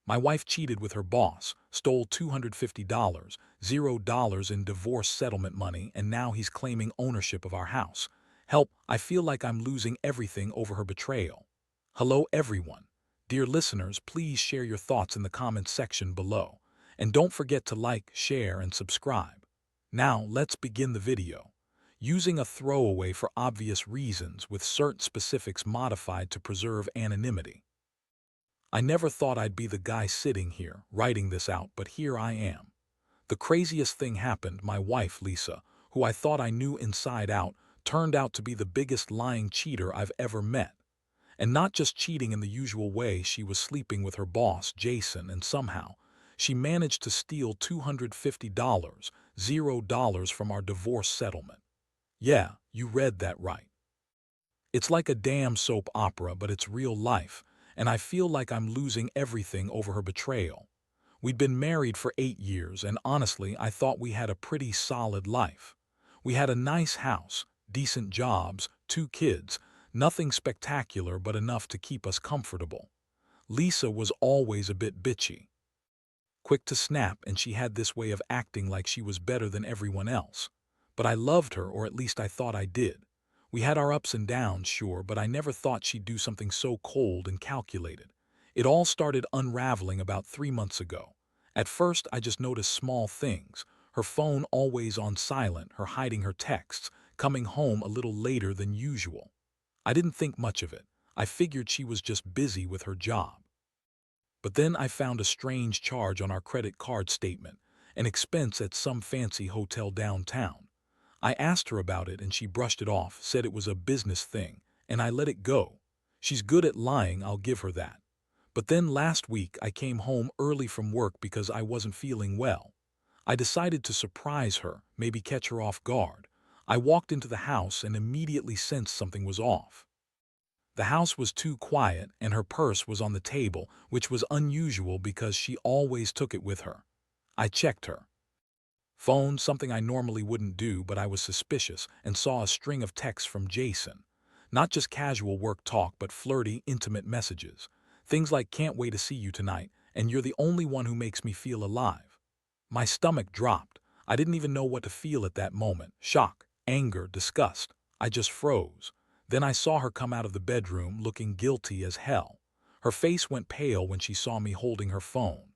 My wife cheated with her boss, stole $250, $0 in divorce settlement money, and now he's claiming ownership of our house. Help, I feel like I'm losing everything over her betrayal. Hello, everyone. Dear listeners, please share your thoughts in the comments section below. And don't forget to like, share, and subscribe. Now, let's begin the video. Using a throwaway for obvious reasons with certain specifics modified to preserve anonymity. I never thought I'd be the guy sitting here, writing this out, but here I am. The craziest thing happened. My wife, Lisa, who I thought I knew inside out, turned out to be the biggest lying cheater I've ever met. And not just cheating in the usual way. She was sleeping with her boss, Jason, and somehow she managed to steal $250, $0 from our divorce settlement. Yeah, you read that right. It's like a damn soap opera, but it's real life, and I feel like I'm losing everything over her betrayal. We'd been married for 8 years, and honestly, I thought we had a pretty solid life. We had a nice house, decent jobs, 2 kids, nothing spectacular but enough to keep us comfortable. Lisa was always a bit bitchy, quick to snap, and she had this way of acting like she was better than everyone else. But I loved her, or at least I thought I did. We had our ups and downs, sure, but I never thought she'd do something so cold and calculated. It all started unraveling about 3 months ago. At first, I just noticed small things. Her phone always on silent, her hiding her texts, coming home a little later than usual. I didn't think much of it. I figured she was just busy with her job. But then I found a strange charge on our credit card statement, an expense at some fancy hotel downtown. I asked her about it and she brushed it off, said it was a business thing, and I let it go. She's good at lying, I'll give her that. But then last week I came home early from work because I wasn't feeling well. I decided to surprise her, maybe catch her off guard. I walked into the house and immediately sensed something was off. The house was too quiet and her purse was on the table, which was unusual because she always took it with her. I checked her phone, something I normally wouldn't do, but I was suspicious and saw a string of texts from Jason. Not just casual work talk, but flirty, intimate messages. Things like "can't wait to see you tonight," and "you're the only one who makes me feel alive." My stomach dropped. I didn't even know what to feel at that moment. Shock, anger, disgust. I just froze. Then I saw her come out of the bedroom looking guilty as hell. Her face went pale when she saw me holding her phone.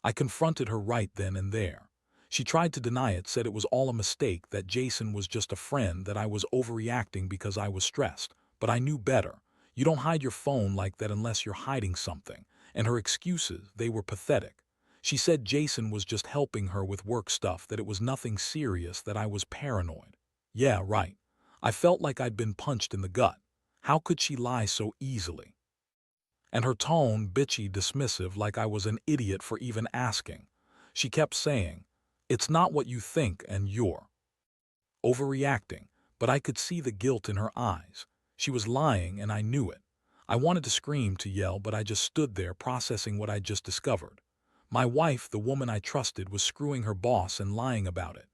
I confronted her right then and there. She tried to deny it, said it was all a mistake, that Jason was just a friend, that I was overreacting because I was stressed. But I knew better. You don't hide your phone like that unless you're hiding something. And her excuses, they were pathetic. She said Jason was just helping her with work stuff, that it was nothing serious, that I was paranoid. Yeah, right. I felt like I'd been punched in the gut. How could she lie so easily? And her tone, bitchy, dismissive, like I was an idiot for even asking. She kept saying, "It's not what you think and you're overreacting," but I could see the guilt in her eyes. She was lying and I knew it. I wanted to scream, to yell, but I just stood there processing what I'd just discovered. My wife, the woman I trusted, was screwing her boss and lying about it.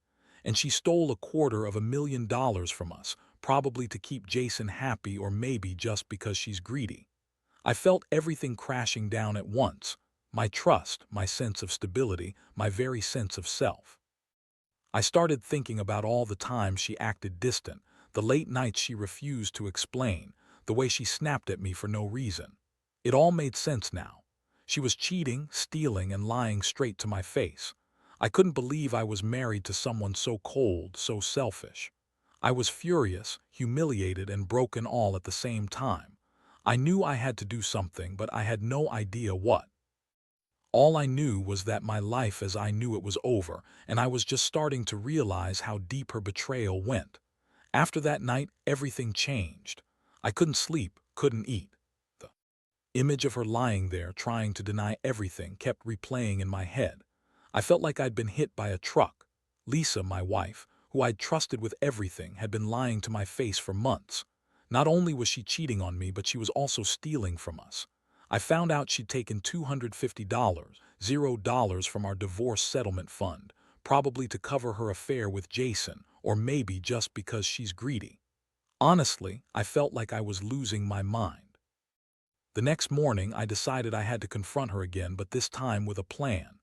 And she stole $250,000 from us, probably to keep Jason happy, or maybe just because she's greedy. I felt everything crashing down at once. My trust, my sense of stability, my very sense of self. I started thinking about all the times she acted distant, the late nights she refused to explain, the way she snapped at me for no reason. It all made sense now. She was cheating, stealing, and lying straight to my face. I couldn't believe I was married to someone so cold, so selfish. I was furious, humiliated, and broken all at the same time. I knew I had to do something, but I had no idea what. All I knew was that my life as I knew it was over, and I was just starting to realize how deep her betrayal went. After that night, everything changed. I couldn't sleep, couldn't eat. The image of her lying there, trying to deny everything, kept replaying in my head. I felt like I'd been hit by a truck. Lisa, my wife, who I'd trusted with everything, had been lying to my face for months. Not only was she cheating on me, but she was also stealing from us. I found out she'd taken $250, $0 from our divorce settlement fund, probably to cover her affair with Jason, or maybe just because she's greedy. Honestly, I felt like I was losing my mind. The next morning, I decided I had to confront her again, but this time with a plan.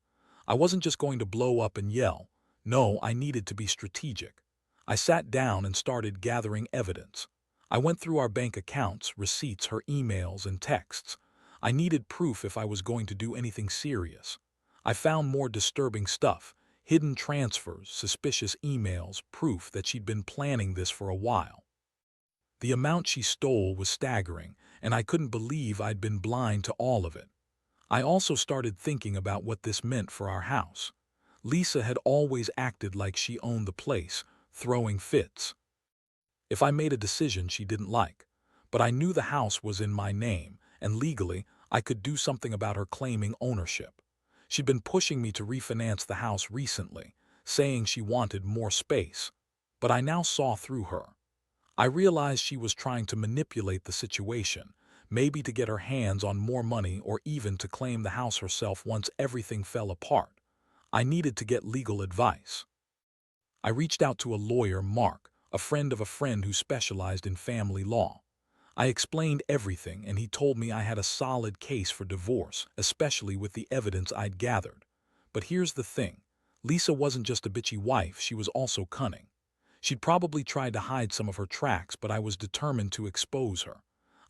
I wasn't just going to blow up and yell. No, I needed to be strategic. I sat down and started gathering evidence. I went through our bank accounts, receipts, her emails, and texts. I needed proof if I was going to do anything serious. I found more disturbing stuff, hidden transfers, suspicious emails, proof that she'd been planning this for a while. The amount she stole was staggering, and I couldn't believe I'd been blind to all of it. I also started thinking about what this meant for our house. Lisa had always acted like she owned the place, throwing fits if I made a decision she didn't like. But I knew the house was in my name, and legally, I could do something about her claiming ownership. She'd been pushing me to refinance the house recently, saying she wanted more space. But I now saw through her. I realized she was trying to manipulate the situation, maybe to get her hands on more money or even to claim the house herself once everything fell apart. I needed to get legal advice. I reached out to a lawyer, Mark, a friend of a friend who specialized in family law. I explained everything, and he told me I had a solid case for divorce, especially with the evidence I'd gathered. But here's the thing. Lisa wasn't just a bitchy wife, she was also cunning. She'd probably tried to hide some of her tracks, but I was determined to expose her.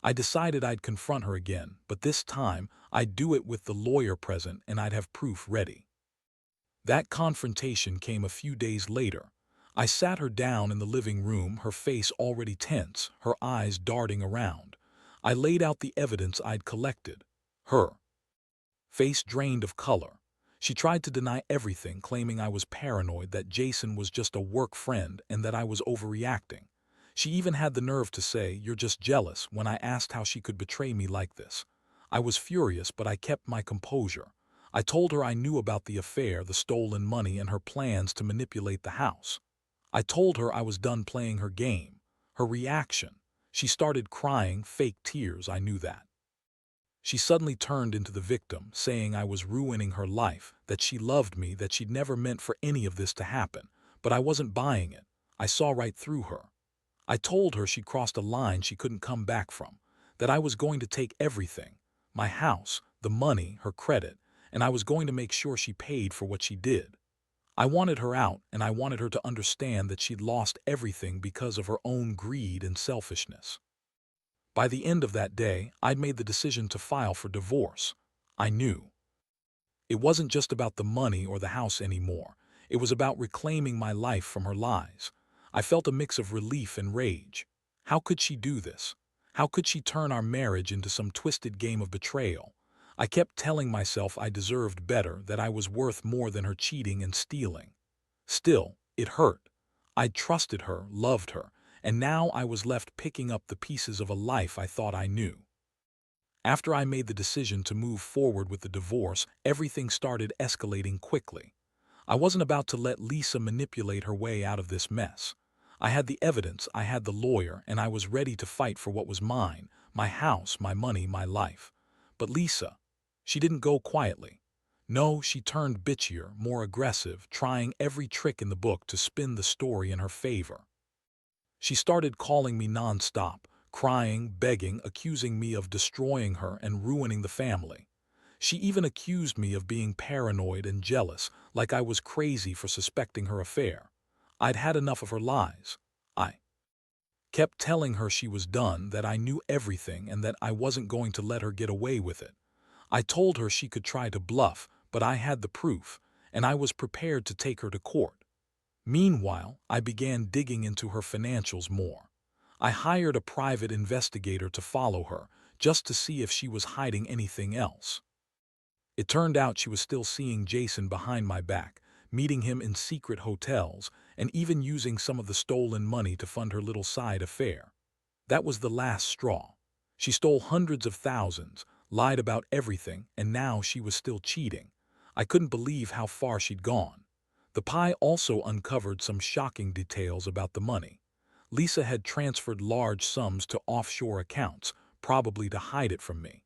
I decided I'd confront her again, but this time I'd do it with the lawyer present and I'd have proof ready. That confrontation came a few days later. I sat her down in the living room, her face already tense, her eyes darting around. I laid out the evidence I'd collected. Her face drained of color. She tried to deny everything, claiming I was paranoid, that Jason was just a work friend, and that I was overreacting. She even had the nerve to say, "You're just jealous," when I asked how she could betray me like this. I was furious, but I kept my composure. I told her I knew about the affair, the stolen money, and her plans to manipulate the house. I told her I was done playing her game. Her reaction. She started crying, fake tears, I knew that. She suddenly turned into the victim, saying I was ruining her life, that she loved me, that she'd never meant for any of this to happen. But I wasn't buying it. I saw right through her. I told her she'd crossed a line she couldn't come back from, that I was going to take everything, my house, the money, her credit, and I was going to make sure she paid for what she did. I wanted her out, and I wanted her to understand that she'd lost everything because of her own greed and selfishness. By the end of that day, I'd made the decision to file for divorce. I knew. It wasn't just about the money or the house anymore. It was about reclaiming my life from her lies. I felt a mix of relief and rage. How could she do this? How could she turn our marriage into some twisted game of betrayal? I kept telling myself I deserved better, that I was worth more than her cheating and stealing. Still, it hurt. I'd trusted her, loved her, and now I was left picking up the pieces of a life I thought I knew. After I made the decision to move forward with the divorce, everything started escalating quickly. I wasn't about to let Lisa manipulate her way out of this mess. I had the evidence, I had the lawyer, and I was ready to fight for what was mine, my house, my money, my life. But Lisa, she didn't go quietly. No, she turned bitchier, more aggressive, trying every trick in the book to spin the story in her favor. She started calling me nonstop, crying, begging, accusing me of destroying her and ruining the family. She even accused me of being paranoid and jealous, like I was crazy for suspecting her affair. I'd had enough of her lies. I kept telling her she was done, that I knew everything and that I wasn't going to let her get away with it. I told her she could try to bluff, but I had the proof, and I was prepared to take her to court. Meanwhile, I began digging into her financials more. I hired a private investigator to follow her, just to see if she was hiding anything else. It turned out she was still seeing Jason behind my back, meeting him in secret hotels, and even using some of the stolen money to fund her little side affair. That was the last straw. She stole hundreds of thousands, lied about everything, and now she was still cheating. I couldn't believe how far she'd gone. The pie also uncovered some shocking details about the money. Lisa had transferred large sums to offshore accounts, probably to hide it from me.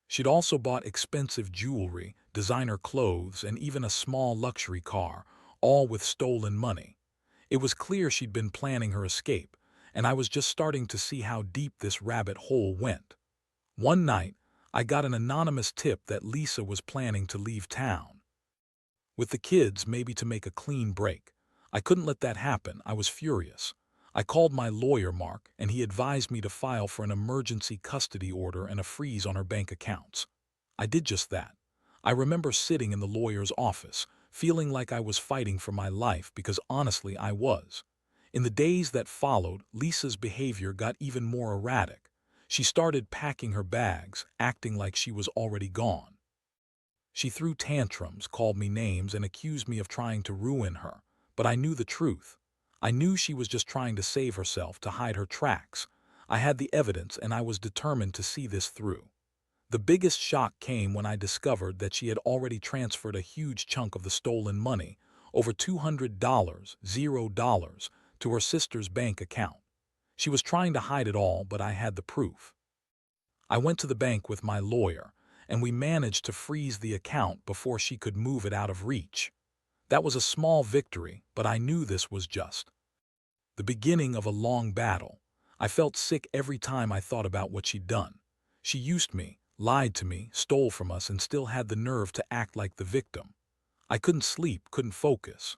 She'd also bought expensive jewelry, designer clothes, and even a small luxury car, all with stolen money. It was clear she'd been planning her escape, and I was just starting to see how deep this rabbit hole went. One night, I got an anonymous tip that Lisa was planning to leave town. With the kids, maybe to make a clean break. I couldn't let that happen. I was furious. I called my lawyer, Mark, and he advised me to file for an emergency custody order and a freeze on her bank accounts. I did just that. I remember sitting in the lawyer's office, feeling like I was fighting for my life because honestly I was. In the days that followed, Lisa's behavior got even more erratic. She started packing her bags, acting like she was already gone. She threw tantrums, called me names, and accused me of trying to ruin her. But I knew the truth. I knew she was just trying to save herself, to hide her tracks. I had the evidence, and I was determined to see this through. The biggest shock came when I discovered that she had already transferred a huge chunk of the stolen money, over $200, $0, to her sister's bank account. She was trying to hide it all, but I had the proof. I went to the bank with my lawyer, and we managed to freeze the account before she could move it out of reach. That was a small victory, but I knew this was just the beginning of a long battle. I felt sick every time I thought about what she'd done. She used me, lied to me, stole from us, and still had the nerve to act like the victim. I couldn't sleep, couldn't focus.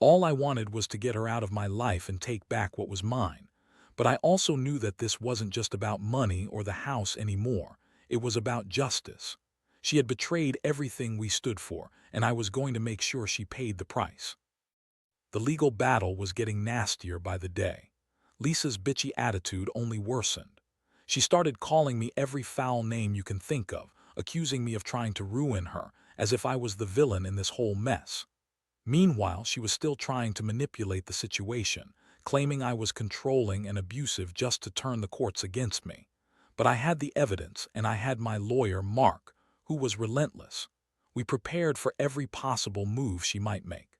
All I wanted was to get her out of my life and take back what was mine. But I also knew that this wasn't just about money or the house anymore. It was about justice. She had betrayed everything we stood for, and I was going to make sure she paid the price. The legal battle was getting nastier by the day. Lisa's bitchy attitude only worsened. She started calling me every foul name you can think of, accusing me of trying to ruin her, as if I was the villain in this whole mess. Meanwhile, she was still trying to manipulate the situation, claiming I was controlling and abusive just to turn the courts against me. But I had the evidence, and I had my lawyer, Mark, who was relentless. We prepared for every possible move she might make.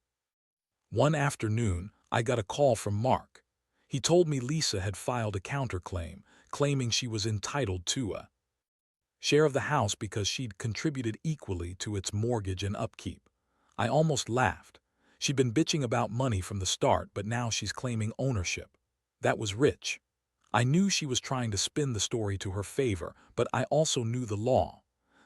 One afternoon, I got a call from Mark. He told me Lisa had filed a counterclaim, claiming she was entitled to a share of the house because she'd contributed equally to its mortgage and upkeep. I almost laughed. She'd been bitching about money from the start, but now she's claiming ownership. That was rich. I knew she was trying to spin the story to her favor, but I also knew the law.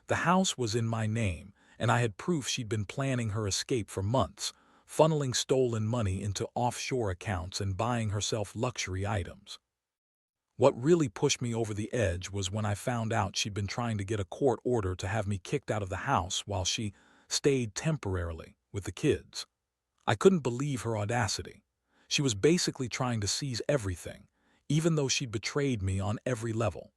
The house was in my name, and I had proof she'd been planning her escape for months, funneling stolen money into offshore accounts and buying herself luxury items. What really pushed me over the edge was when I found out she'd been trying to get a court order to have me kicked out of the house while she stayed temporarily with the kids. I couldn't believe her audacity. She was basically trying to seize everything, even though she'd betrayed me on every level.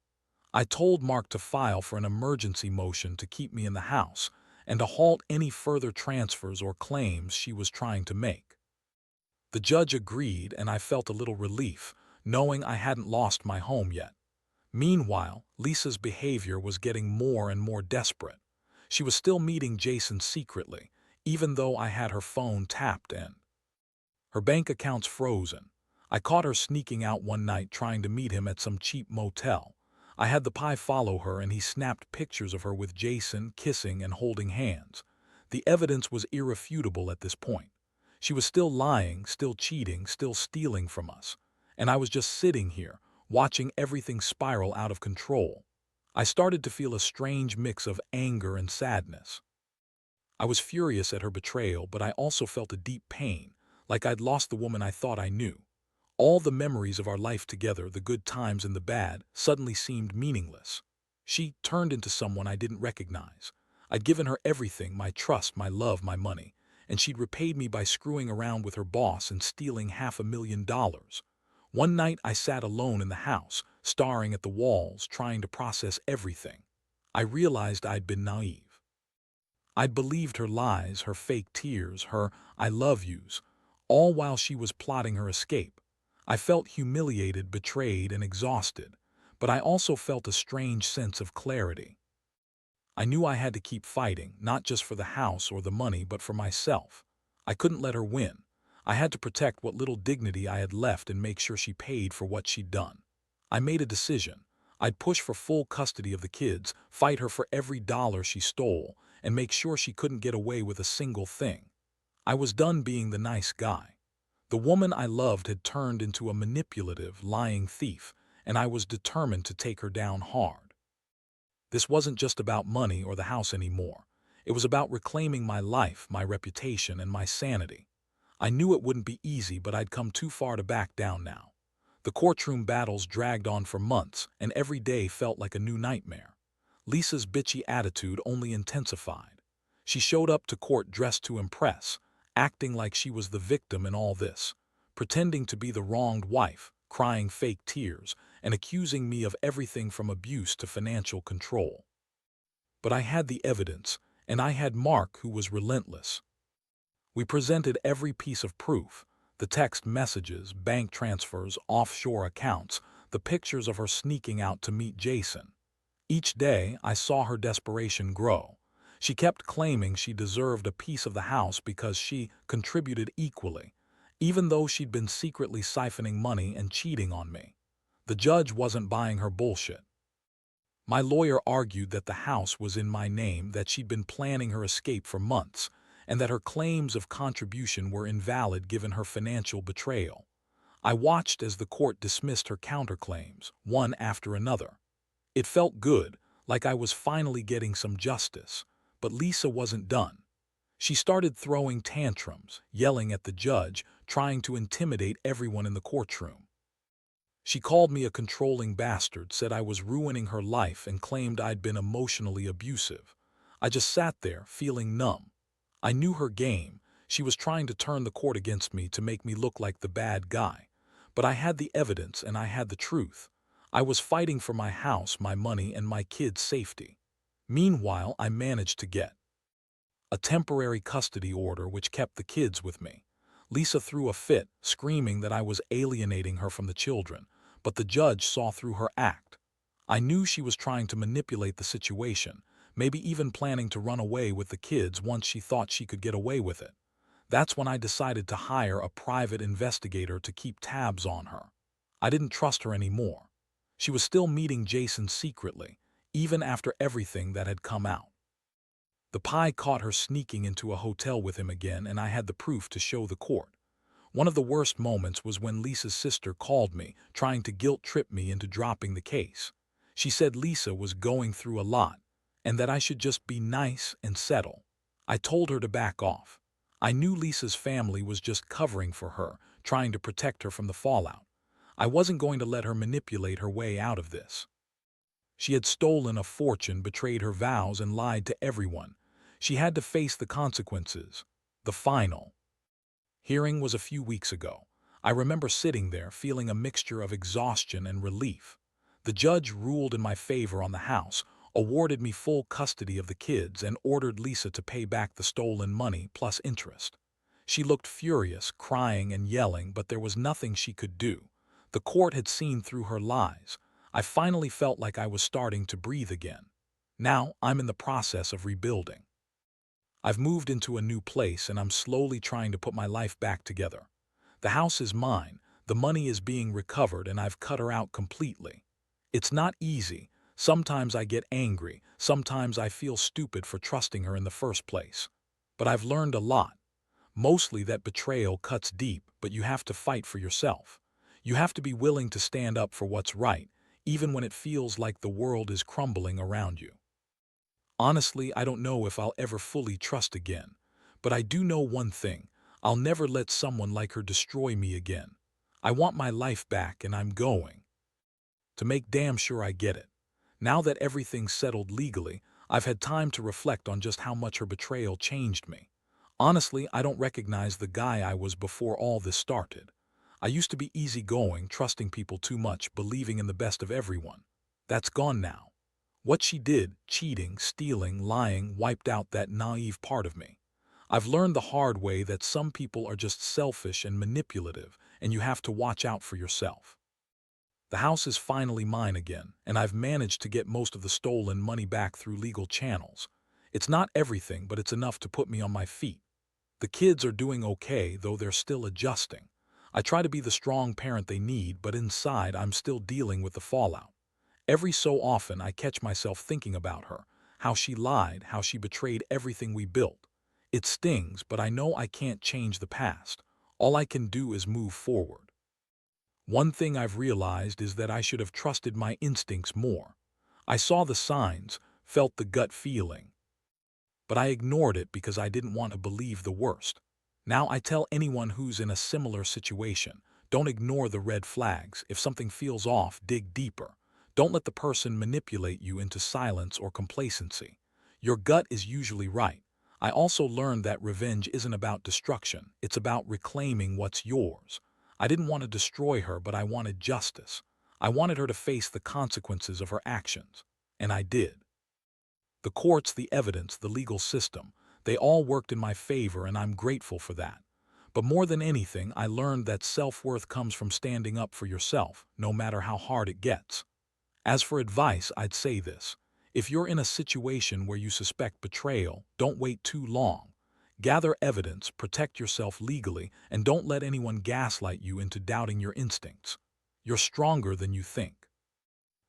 I told Mark to file for an emergency motion to keep me in the house and to halt any further transfers or claims she was trying to make. The judge agreed, and I felt a little relief, knowing I hadn't lost my home yet. Meanwhile, Lisa's behavior was getting more and more desperate. She was still meeting Jason secretly, even though I had her phone tapped in. Her bank account's frozen. I caught her sneaking out one night trying to meet him at some cheap motel. I had the pie follow her, and he snapped pictures of her with Jason, kissing and holding hands. The evidence was irrefutable at this point. She was still lying, still cheating, still stealing from us. And I was just sitting here, watching everything spiral out of control. I started to feel a strange mix of anger and sadness. I was furious at her betrayal, but I also felt a deep pain, like I'd lost the woman I thought I knew. All the memories of our life together, the good times and the bad, suddenly seemed meaningless. She turned into someone I didn't recognize. I'd given her everything, my trust, my love, my money, and she'd repaid me by screwing around with her boss and stealing $500,000. One night I sat alone in the house, staring at the walls, trying to process everything. I realized I'd been naive. I'd believed her lies, her fake tears, her "I love yous," all while she was plotting her escape. I felt humiliated, betrayed, and exhausted, but I also felt a strange sense of clarity. I knew I had to keep fighting, not just for the house or the money, but for myself. I couldn't let her win. I had to protect what little dignity I had left and make sure she paid for what she'd done. I made a decision. I'd push for full custody of the kids, fight her for every dollar she stole, and make sure she couldn't get away with a single thing. I was done being the nice guy. The woman I loved had turned into a manipulative, lying thief, and I was determined to take her down hard. This wasn't just about money or the house anymore. It was about reclaiming my life, my reputation, and my sanity. I knew it wouldn't be easy, but I'd come too far to back down now. The courtroom battles dragged on for months, and every day felt like a new nightmare. Lisa's bitchy attitude only intensified. She showed up to court dressed to impress, acting like she was the victim in all this, pretending to be the wronged wife, crying fake tears, and accusing me of everything from abuse to financial control. But I had the evidence, and I had Mark, who was relentless. We presented every piece of proof: the text messages, bank transfers, offshore accounts, the pictures of her sneaking out to meet Jason. Each day, I saw her desperation grow. She kept claiming she deserved a piece of the house because she contributed equally, even though she'd been secretly siphoning money and cheating on me. The judge wasn't buying her bullshit. My lawyer argued that the house was in my name, that she'd been planning her escape for months, and that her claims of contribution were invalid given her financial betrayal. I watched as the court dismissed her counterclaims, one after another. It felt good, like I was finally getting some justice. But Lisa wasn't done. She started throwing tantrums, yelling at the judge, trying to intimidate everyone in the courtroom. She called me a controlling bastard, said I was ruining her life, and claimed I'd been emotionally abusive. I just sat there, feeling numb. I knew her game. She was trying to turn the court against me to make me look like the bad guy. But I had the evidence and I had the truth. I was fighting for my house, my money, and my kids' safety. Meanwhile, I managed to get a temporary custody order which kept the kids with me. Lisa threw a fit, screaming that I was alienating her from the children, but the judge saw through her act. I knew she was trying to manipulate the situation, maybe even planning to run away with the kids once she thought she could get away with it. That's when I decided to hire a private investigator to keep tabs on her. I didn't trust her anymore. She was still meeting Jason secretly, even after everything that had come out. The pie caught her sneaking into a hotel with him again, and I had the proof to show the court. One of the worst moments was when Lisa's sister called me, trying to guilt-trip me into dropping the case. She said Lisa was going through a lot, and that I should just be nice and settle. I told her to back off. I knew Lisa's family was just covering for her, trying to protect her from the fallout. I wasn't going to let her manipulate her way out of this. She had stolen a fortune, betrayed her vows, and lied to everyone. She had to face the consequences. The final hearing was a few weeks ago. I remember sitting there, feeling a mixture of exhaustion and relief. The judge ruled in my favor on the house, awarded me full custody of the kids, and ordered Lisa to pay back the stolen money plus interest. She looked furious, crying and yelling, but there was nothing she could do. The court had seen through her lies. I finally felt like I was starting to breathe again. Now I'm in the process of rebuilding. I've moved into a new place and I'm slowly trying to put my life back together. The house is mine, the money is being recovered, and I've cut her out completely. It's not easy. Sometimes I get angry, sometimes I feel stupid for trusting her in the first place. But I've learned a lot. Mostly that betrayal cuts deep, but you have to fight for yourself. You have to be willing to stand up for what's right, even when it feels like the world is crumbling around you. Honestly, I don't know if I'll ever fully trust again, but I do know one thing: I'll never let someone like her destroy me again. I want my life back, and I'm going to make damn sure I get it. Now that everything's settled legally, I've had time to reflect on just how much her betrayal changed me. Honestly, I don't recognize the guy I was before all this started. I used to be easygoing, trusting people too much, believing in the best of everyone. That's gone now. What she did, cheating, stealing, lying, wiped out that naive part of me. I've learned the hard way that some people are just selfish and manipulative, and you have to watch out for yourself. The house is finally mine again, and I've managed to get most of the stolen money back through legal channels. It's not everything, but it's enough to put me on my feet. The kids are doing okay, though they're still adjusting. I try to be the strong parent they need, but inside I'm still dealing with the fallout. Every so often I catch myself thinking about her, how she lied, how she betrayed everything we built. It stings, but I know I can't change the past. All I can do is move forward. One thing I've realized is that I should have trusted my instincts more. I saw the signs, felt the gut feeling, but I ignored it because I didn't want to believe the worst. Now I tell anyone who's in a similar situation, don't ignore the red flags. If something feels off, dig deeper. Don't let the person manipulate you into silence or complacency. Your gut is usually right. I also learned that revenge isn't about destruction, it's about reclaiming what's yours. I didn't want to destroy her, but I wanted justice. I wanted her to face the consequences of her actions. And I did. The courts, the evidence, the legal system, they all worked in my favor, and I'm grateful for that. But more than anything, I learned that self-worth comes from standing up for yourself, no matter how hard it gets. As for advice, I'd say this. If you're in a situation where you suspect betrayal, don't wait too long. Gather evidence, protect yourself legally, and don't let anyone gaslight you into doubting your instincts. You're stronger than you think.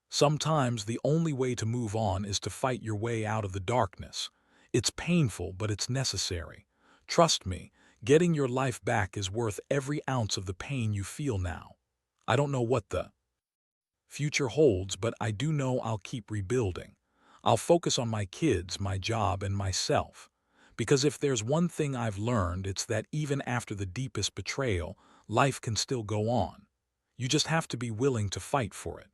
Sometimes the only way to move on is to fight your way out of the darkness. It's painful, but it's necessary. Trust me, getting your life back is worth every ounce of the pain you feel now. I don't know what the future holds, but I do know I'll keep rebuilding. I'll focus on my kids, my job, and myself. Because if there's one thing I've learned, it's that even after the deepest betrayal, life can still go on. You just have to be willing to fight for it.